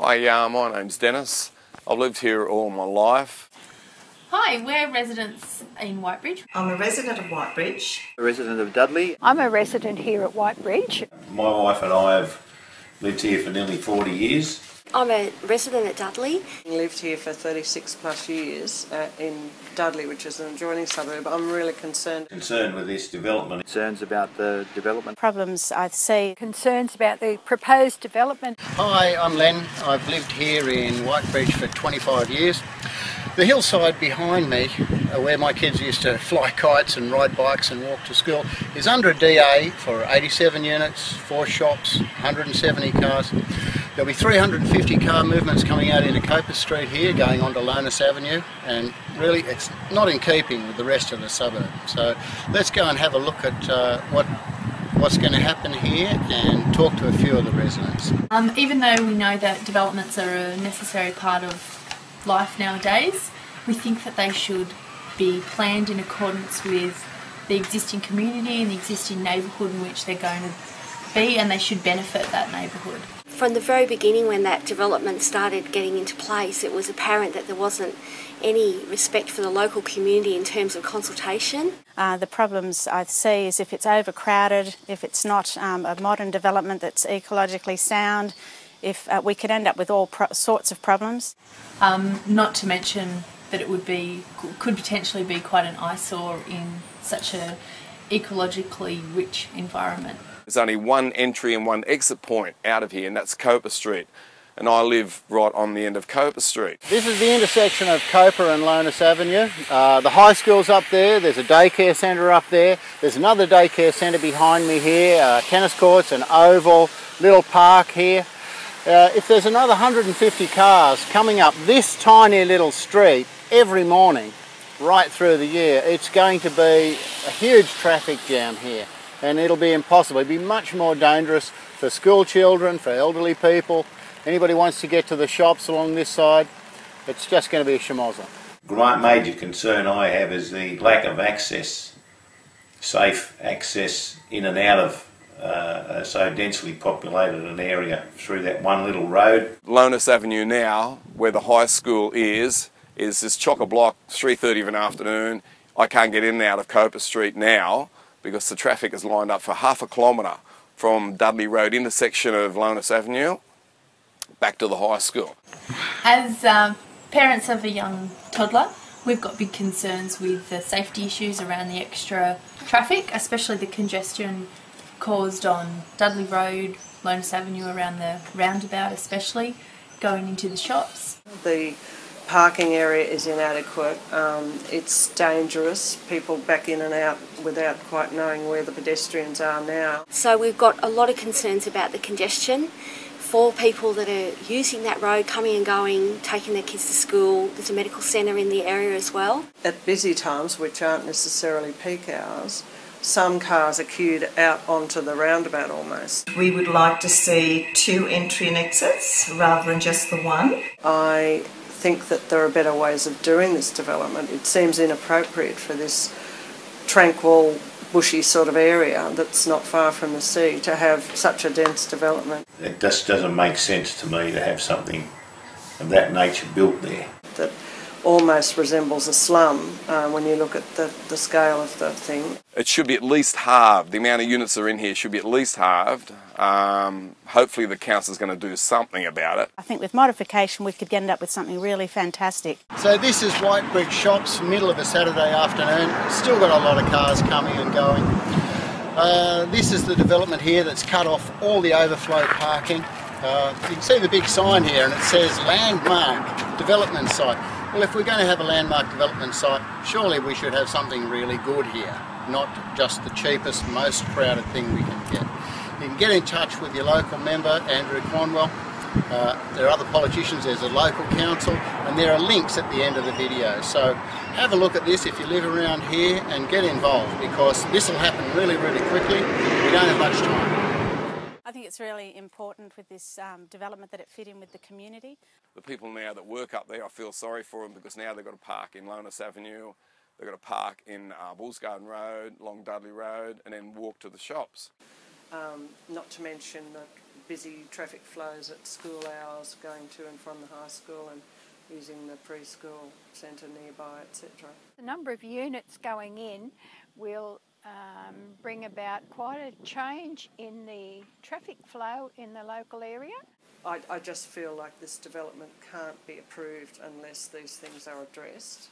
Hi, my name's Dennis. I've lived here all my life. Hi, we're residents in Whitebridge. I'm a resident of Whitebridge. A resident of Dudley. I'm a resident here at Whitebridge. My wife and I have lived here for nearly 40 years. I'm a resident at Dudley. Lived here for 36 plus years in Dudley, which is an adjoining suburb. I'm really concerned Concerned with this development. Concerns about the development. Problems I see. Concerns about the proposed development. Hi, I'm Len. I've lived here in Whitebridge for 25 years. The hillside behind me, where my kids used to fly kites and ride bikes and walk to school, is under a DA for 87 units, 4 shops, 170 cars. There'll be 350 car movements coming out into Kopa Street here, going on to Lonus Avenue, and really it's not in keeping with the rest of the suburb. So let's go and have a look at what's going to happen here and talk to a few of the residents. Even though we know that developments are a necessary part of life nowadays, we think that they should be planned in accordance with the existing community and the existing neighbourhood in which they're going to be, and they should benefit that neighbourhood. From the very beginning, when that development started getting into place, it was apparent that there wasn't any respect for the local community in terms of consultation. The problems I see is if it's overcrowded, if it's not a modern development that's ecologically sound, if we could end up with all sorts of problems. Not to mention that it could potentially be quite an eyesore in such a ecologically rich environment. There's only one entry and one exit point out of here, and that's Kopa Street. And I live right on the end of Kopa Street. This is the intersection of Kopa and Lonus Avenue. The high school's up there, there's a daycare centre up there, there's another daycare centre behind me here, tennis courts, an oval, little park here. If there's another 150 cars coming up this tiny little street every morning, right through the year, it's going to be a huge traffic jam here, and it'll be impossible. It'll be much more dangerous for school children, for elderly people. Anybody wants to get to the shops along this side, it's just going to be a schmozzle. Great major concern I have is the lack of access, safe access in and out of so densely populated an area through that one little road. Lonus Avenue now, where the high school is this chock-a-block, 3:30 of an afternoon. I can't get in and out of Kopa Street now because the traffic is lined up for half a kilometre from Dudley Rd intersection of Lonus Avenue back to the high school. As parents of a young toddler, we've got big concerns with the safety issues around the extra traffic, especially the congestion caused on Dudley Road, Lonus Avenue, around the roundabout especially, going into the shops. the parking area is inadequate. It's dangerous. People back in and out without quite knowing where the pedestrians are now. So we've got a lot of concerns about the congestion for people that are using that road, coming and going, taking their kids to school. There's a medical centre in the area as well. At busy times, which aren't necessarily peak hours, some cars are queued out onto the roundabout almost. We would like to see 2 entry and exits rather than just the one. I think that there are better ways of doing this development. It seems inappropriate for this tranquil, bushy sort of area that's not far from the sea to have such a dense development. It just doesn't make sense to me to have something of that nature built there. That almost resembles a slum when you look at the scale of the thing. It should be at least halved. The amount of units that are in here should be at least halved. Hopefully the council's going to do something about it. I think with modification we could end up with something really fantastic. So this is Whitebridge Shops, middle of a Saturday afternoon. Still got a lot of cars coming and going. This is the development here that's cut off all the overflow parking. You can see the big sign here and it says landmark development site. Well, if we're going to have a landmark development site, surely we should have something really good here, not just the cheapest, most crowded thing we can get. You can get in touch with your local member, Andrew Cornwell. There are other politicians, there's a local council, and there are links at the end of the video. So have a look at this if you live around here and get involved, because this will happen really, really quickly. We don't have much time. I think it's really important with this development that it fit in with the community. The people now that work up there, I feel sorry for them because now they've got to park in Lonus Avenue, they've got to park in Bulls Garden Road, along Dudley Road, and then walk to the shops. Not to mention busy traffic flows at school hours, going to and from the high school and using the preschool centre nearby, etc. The number of units going in will bring about quite a change in the traffic flow in the local area. I just feel like this development can't be approved unless these things are addressed.